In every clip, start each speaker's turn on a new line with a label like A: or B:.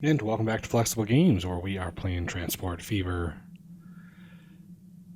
A: And welcome back to Flexible Games, where we are playing Transport Fever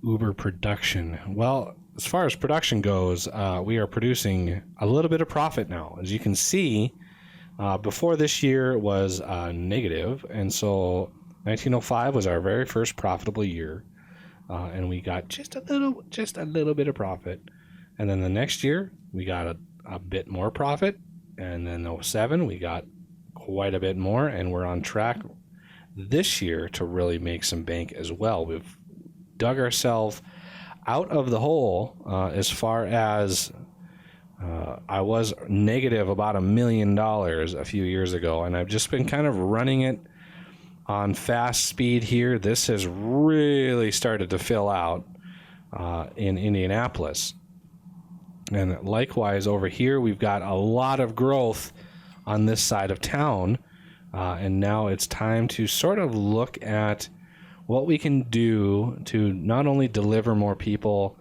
A: Uber Production. Well, as far as production goes, we are producing a little bit of profit now. As you can see, before this year was negative, and so 1905 was our very first profitable year, and we got just a little bit of profit. And then the next year, we got a bit more profit, and then 07 we got quite a bit more, and we're on track this year to really make some bank as well. We've dug ourselves out of the hole as far as I was negative about $1 million a few years ago, and I've just been kind of running it on fast speed here. This has really started to fill out in Indianapolis. And likewise over here, we've got a lot of growth on this side of town, and now it's time to sort of look at what we can do to not only deliver more people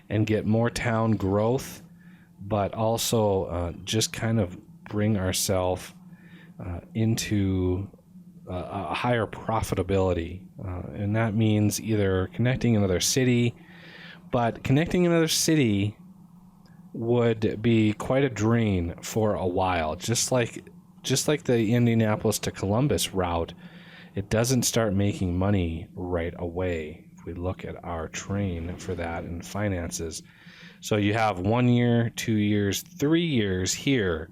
A: and get more town growth, but also just kind of bring ourselves into a higher profitability, and that means either connecting another city, but connecting another city would be quite a drain for a while. Just like the Indianapolis to Columbus route, it doesn't start making money right away if we look at our train for that and finances. So you have 1 year, 2 years, 3 years here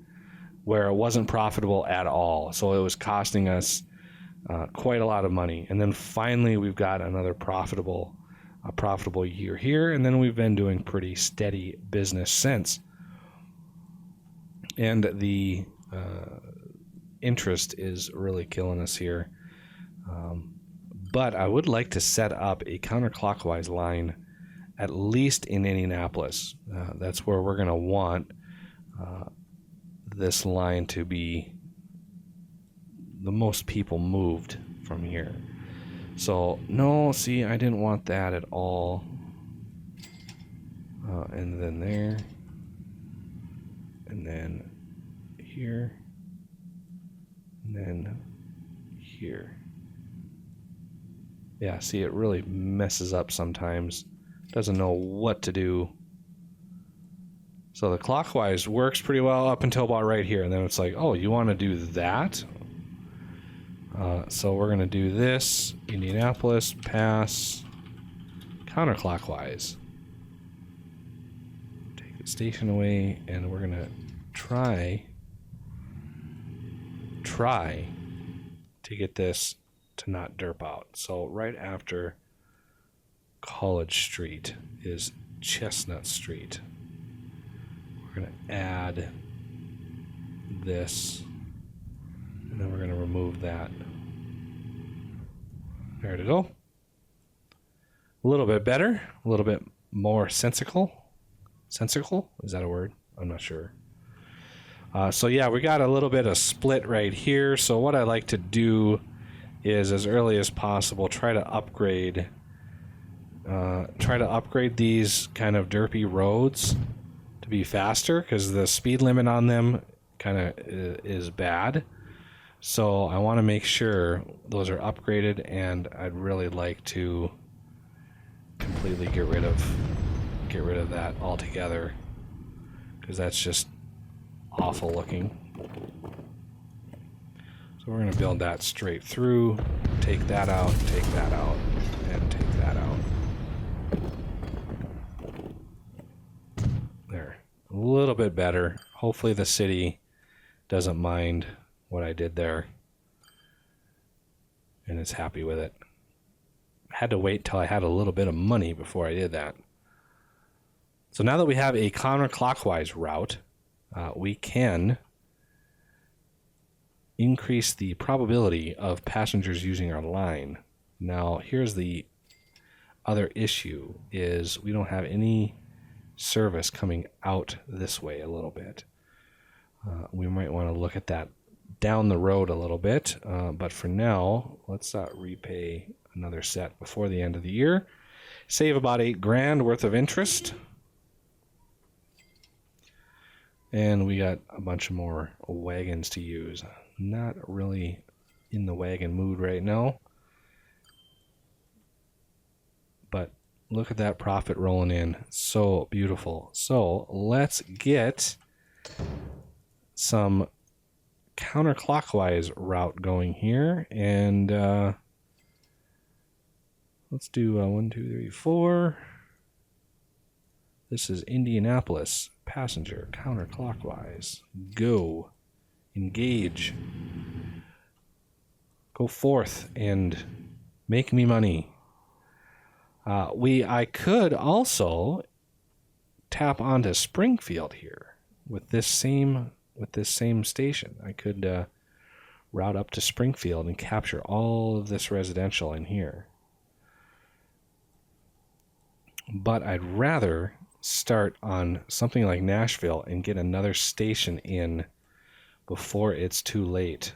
A: where it wasn't profitable at all. So it was costing us quite a lot of money. And then finally we've got another profitable year here, and then we've been doing pretty steady business since. And the interest is really killing us here. But I would like to set up a counterclockwise line, at least in Indianapolis. That's where we're going to want this line to be the most people moved from here. So, no, see, I didn't want that at all. And then there. And then here. And then here. Yeah, see, it really messes up sometimes. Doesn't know what to do. So the clockwise works pretty well up until about right here. And then it's like, oh, you want to do that? So we're going to do this. Indianapolis, pass, counterclockwise. Take the station away, and we're going to try to get this to not derp out. So right after College Street is Chestnut Street. We're going to add this, and then we're going to remove that. There to go. A little bit better, a little bit more sensical. Sensical? Is that a word? I'm not sure. So yeah, we got a little bit of split right here. So what I like to do is, as early as possible, try to upgrade these kind of derpy roads to be faster, because the speed limit on them kind of is bad. So I want to make sure those are upgraded, and I'd really like to completely get rid of that altogether, because that's just awful looking. So we're going to build that straight through, take that out, and take that out. There. A little bit better. Hopefully the city doesn't mind what I did there and is happy with it. I had to wait till I had a little bit of money before I did that. So now that we have a counterclockwise route, we can increase the probability of passengers using our line. Now, here's the other issue, is we don't have any service coming out this way a little bit. We might want to look at that down the road a little bit, but for now, let's repay another set before the end of the year. Save about $8,000 worth of interest. And we got a bunch of more wagons to use. Not really in the wagon mood right now. But look at that profit rolling in. So beautiful. So let's get some counterclockwise route going here. And let's do 1, 2, 3, 4. This is Indianapolis. Passenger counterclockwise. Go. Engage. Go forth and make me money. I could also tap onto Springfield here with this same station. I could route up to Springfield and capture all of this residential in here. But I'd rather start on something like Nashville and get another station in before it's too late.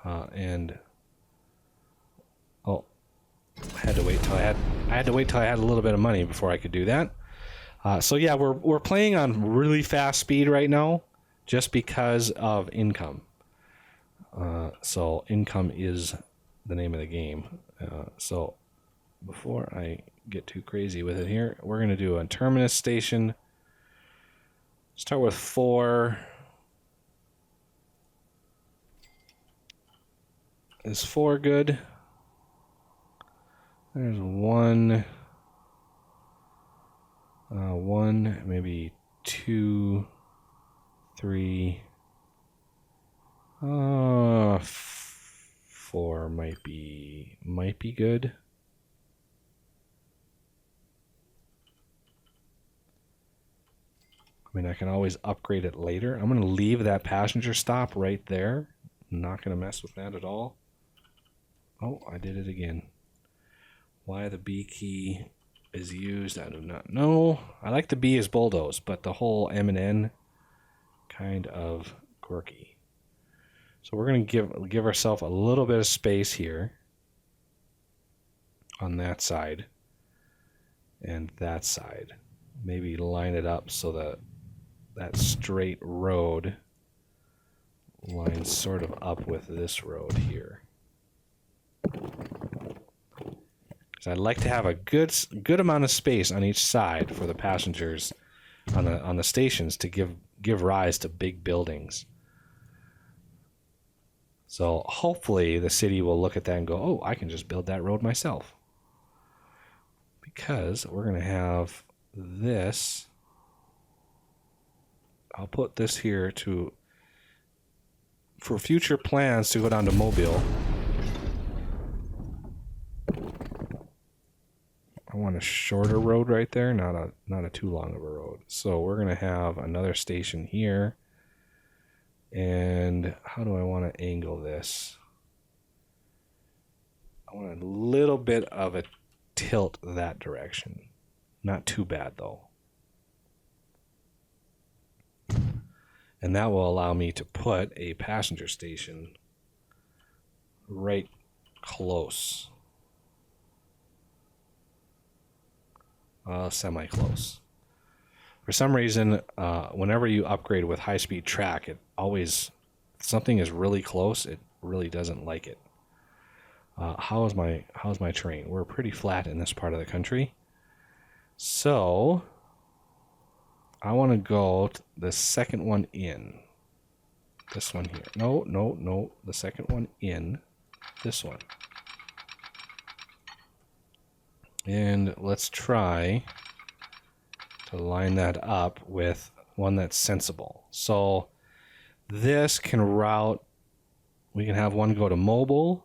A: I had to wait till I had a little bit of money before I could do that. So yeah, we're playing on really fast speed right now, just because of income. So income is the name of the game. So before I get too crazy with it here, we're going to do a terminus station. Start with 4. Is 4 good? There's 1, maybe 2, 3, 4 might be good. I mean, I can always upgrade it later. I'm going to leave that passenger stop right there. I'm not going to mess with that at all. Oh, I did it again. Why the B key is used, I do not know. I like the B as bulldoze, but the whole M and N kind of quirky. So we're going to give ourselves a little bit of space here on that side and that side. Maybe line it up so that that straight road lines sort of up with this road here. I'd like to have a good amount of space on each side for the passengers on the stations to give rise to big buildings. So hopefully the city will look at that and go, oh, I can just build that road myself. Because we're going to have this. I'll put this here for future plans to go down to Mobile. I want a shorter road right there, not a too long of a road. So we're going to have another station here. And how do I want to angle this? I want a little bit of a tilt that direction. Not too bad, though. And that will allow me to put a passenger station right close. Semi-close. For some reason, whenever you upgrade with high-speed track, something is really close. It really doesn't like it. How's my terrain? We're pretty flat in this part of the country, so I want to go to the second one in. This one here. No. The second one in. This one. And let's try to line that up with one that's sensible. So this can route, we can have one go to Mobile,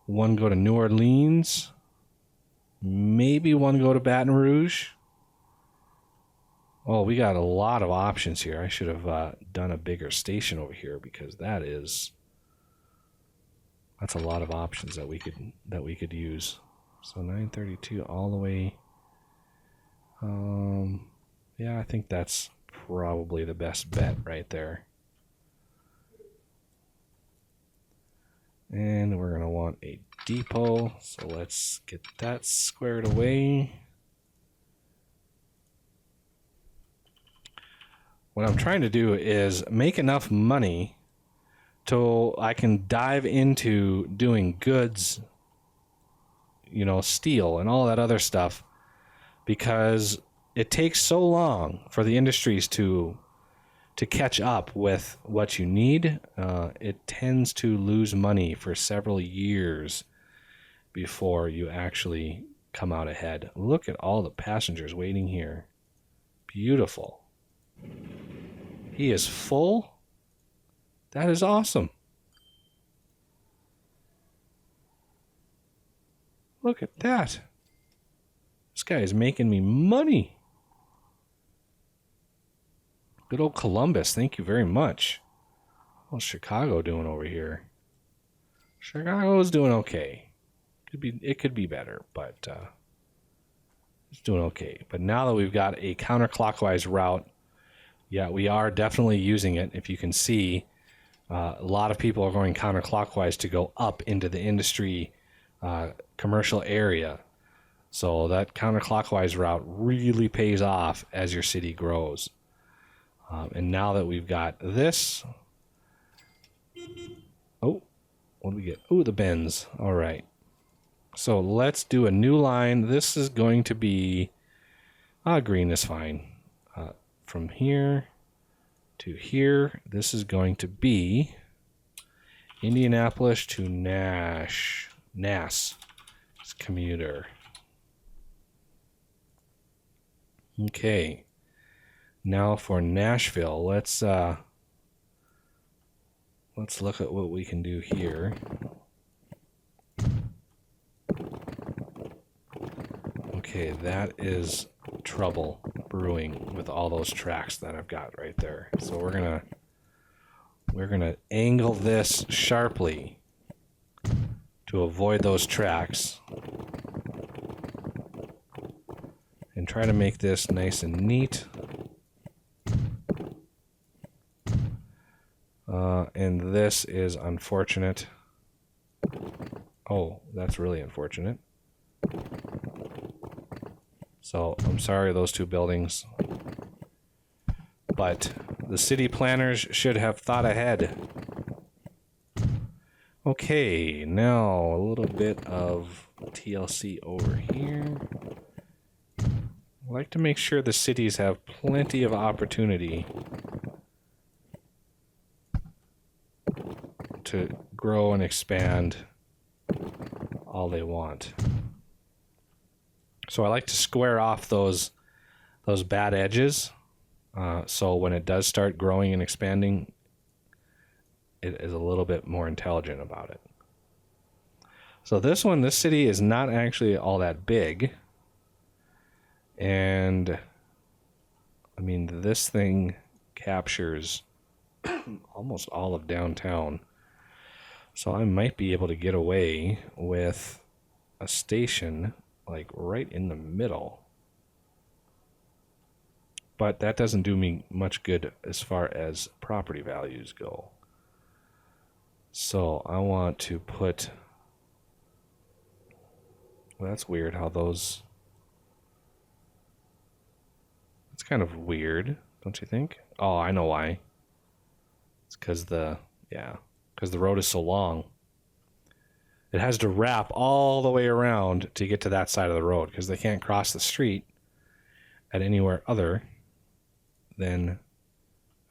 A: one go to New Orleans, maybe one go to Baton Rouge. Oh, we got a lot of options here. I should have done a bigger station over here because that's a lot of options that we could use. So 932 all the way. Yeah, I think that's probably the best bet right there. And we're going to want a depot. So let's get that squared away. What I'm trying to do is make enough money till I can dive into doing goods, steel and all that other stuff, because it takes so long for the industries to catch up with what you need. It tends to lose money for several years before you actually come out ahead. Look at all the passengers waiting here. Beautiful. He is full. That is awesome. Look at that. This guy is making me money. Good old Columbus. Thank you very much. What's Chicago doing over here? Chicago's doing okay. It could be better, but it's doing okay. But now that we've got a counterclockwise route, yeah, we are definitely using it. If you can see, a lot of people are going counterclockwise to go up into the industry commercial area. So that counterclockwise route really pays off as your city grows. And now that we've got this... Oh, what do we get? Oh, the bends. All right. So let's do a new line. This is going to be... green is fine. From here to here, this is going to be Indianapolis to Nass. It's commuter. Okay. Now for Nashville, let's look at what we can do here. Okay, that is trouble brewing with all those tracks that I've got right there. So we're gonna angle this sharply to avoid those tracks and try to make this nice and neat. And this is unfortunate. Oh, that's really unfortunate. So I'm sorry, those two buildings. But the city planners should have thought ahead. Okay, now a little bit of TLC over here. I like to make sure the cities have plenty of opportunity to grow and expand all they want. So I like to square off those bad edges, so when it does start growing and expanding, it is a little bit more intelligent about it. So this city is not actually all that big, and I mean, this thing captures almost all of downtown. So I might be able to get away with a station like right in the middle. But that doesn't do me much good as far as property values go. So I want to put... Well, that's weird how those... It's kind of weird, don't you think? Oh, I know why. It's because the road is so long. It has to wrap all the way around to get to that side of the road, because they can't cross the street at anywhere other than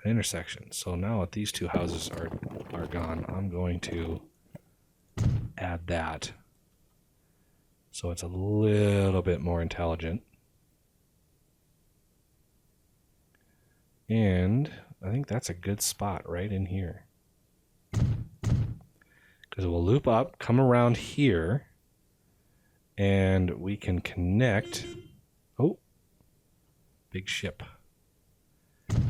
A: an intersection. So now that these two houses are gone, I'm going to add that so it's a little bit more intelligent. And I think that's a good spot right in here. Because we'll loop up, come around here, and we can connect. Oh, big ship.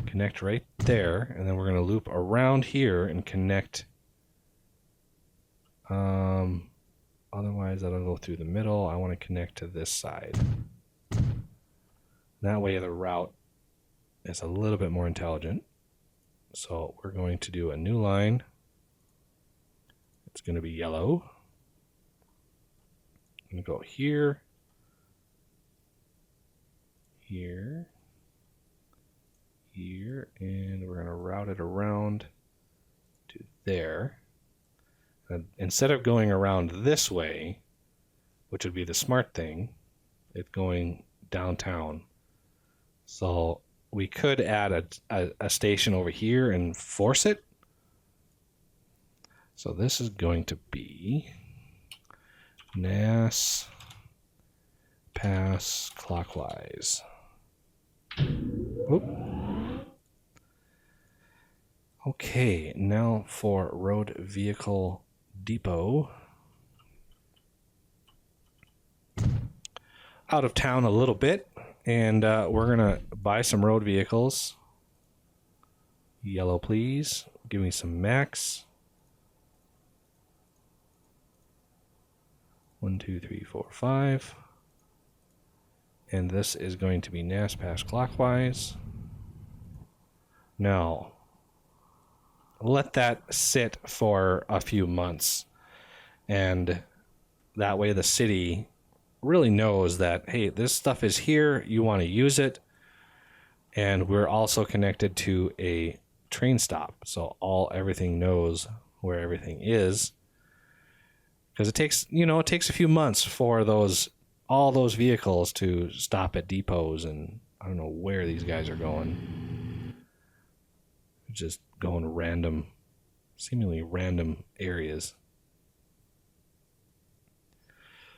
A: Connect right there, and then we're going to loop around here and connect. Otherwise, that'll go through the middle. I want to connect to this side. That way the route is a little bit more intelligent. So we're going to do a new line. It's going to be yellow. I'm going to go here, here, here, and we're going to route it around to there. And instead of going around this way, which would be the smart thing, it's going downtown. So we could add a station over here and force it. So this is going to be Nass pass clockwise. Oop. Okay, now for road vehicle depot. Out of town a little bit, and we're gonna buy some road vehicles. Yellow, please. Give me some max. 1, 2, 3, 4, 5. And this is going to be Nass pass clockwise. Now, let that sit for a few months, and that way the city really knows that, hey, this stuff is here, you want to use it. And we're also connected to a train stop, so everything knows where everything is, because it takes a few months for all those vehicles to stop at depots, and I don't know where these guys are going. Just going seemingly random areas.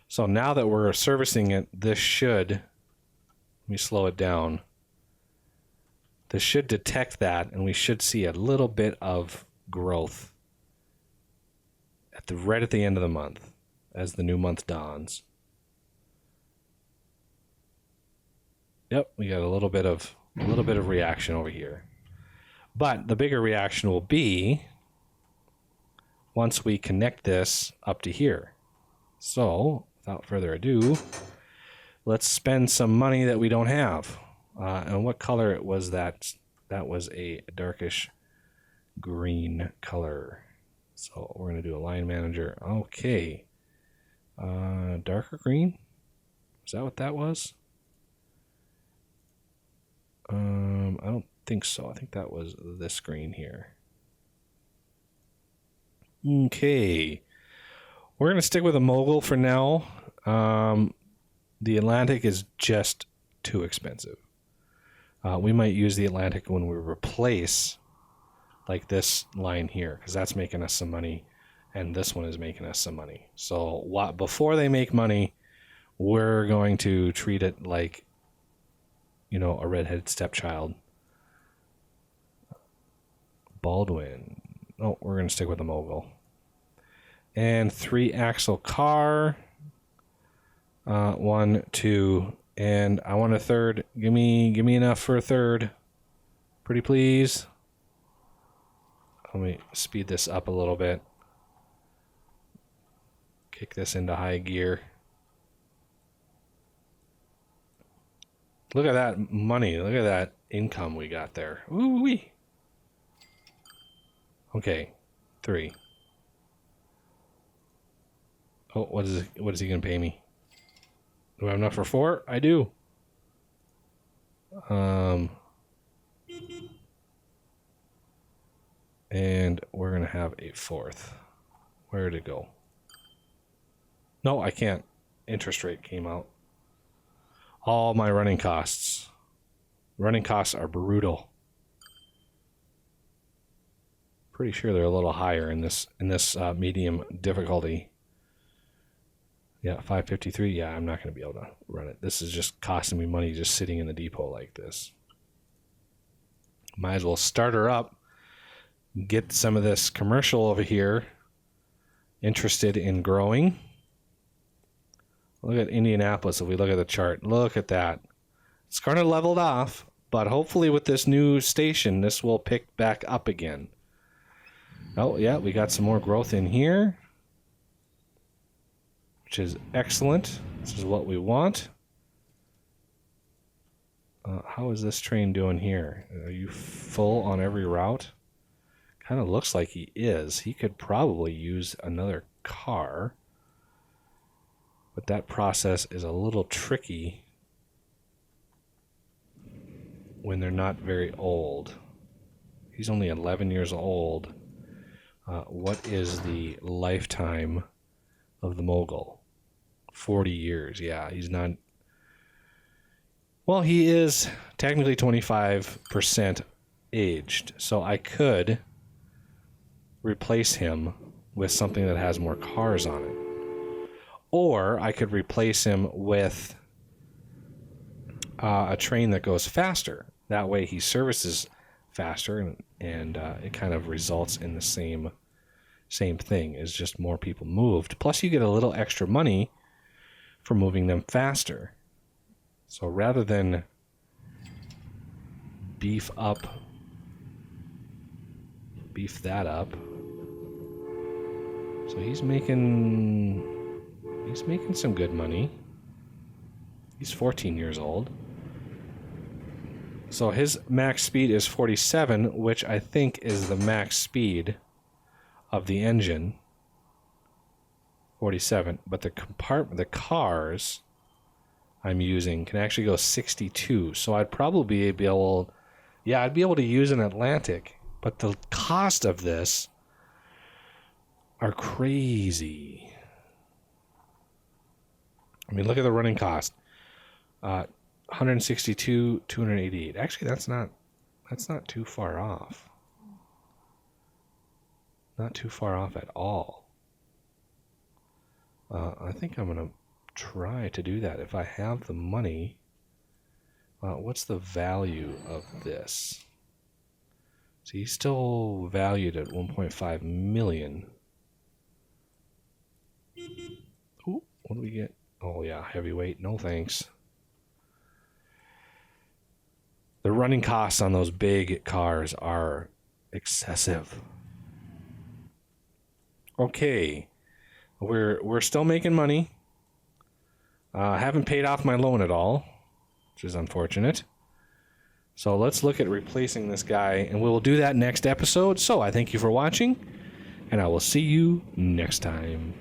A: So now that we're servicing it, let me slow it down. This should detect that, and we should see a little bit of growth right at the end of the month as the new month dawns. Yep, we got a little bit of reaction over here. But the bigger reaction will be once we connect this up to here. So, without further ado, let's spend some money that we don't have. And what color was that? That was a darkish green color. So we're going to do a line manager. Okay. Darker green? Is that what that was? I don't think so. I think that was this green here. Okay. We're going to stick with a mogul for now. The Atlantic is just too expensive. We might use the Atlantic when we replace like this line here, because that's making us some money, and this one is making us some money. So before they make money, we're going to treat it like, a redheaded stepchild. Baldwin. Oh, we're going to stick with the mogul. And 3-axle car. 1, 2, and I want a third. Give me enough for a third. Pretty please. Let me speed this up a little bit. Kick this into high gear. Look at that money. Look at that income we got there. Ooh-wee. Okay, 3. Oh, what is he going to pay me? Do I have enough for 4? I do. And we're going to have a 4th. Where did it go? No, I can't. Interest rate came out. All my running costs. Running costs are brutal. Pretty sure they're a little higher in this medium difficulty. Yeah, 553. Yeah, I'm not going to be able to run it. This is just costing me money just sitting in the depot like this. Might as well start her up. Get some of this commercial over here interested in growing. Look at Indianapolis. If we look at the chart, look at that. It's kind of leveled off, but hopefully with this new station, this will pick back up again. Oh, yeah, we got some more growth in here, which is excellent. This is what we want. How is this train doing here? Are you full on every route? Kind of looks like he is. He could probably use another car, but that process is a little tricky when they're not very old. He's only 11 years old. What is the lifetime of the mogul? 40 years. Yeah, he's not. Well, he is technically 25% aged, so I could replace him with something that has more cars on it. Or I could replace him with a train that goes faster. That way he services faster, and it kind of results in the same thing. Is just more people moved. Plus you get a little extra money for moving them faster. So rather than beef that up. So he's making some good money. He's 14 years old. So his max speed is 47, which I think is the max speed of the engine. 47, but the cars I'm using can actually go 62. So I'd probably be able, I'd be able to use an Atlantic, but the cost of this are crazy. I mean, look at the running cost. 162, 288. Actually, that's not too far off. Not too far off at all. I think I'm going to try to do that if I have the money. What's the value of this? So he's still valued at 1.5 million. Ooh, what do we get? Oh yeah, heavyweight. No thanks. The running costs on those big cars are excessive. Okay, we're still making money. Haven't paid off my loan at all, which is unfortunate. So let's look at replacing this guy, and we will do that next episode. So I thank you for watching, and I will see you next time.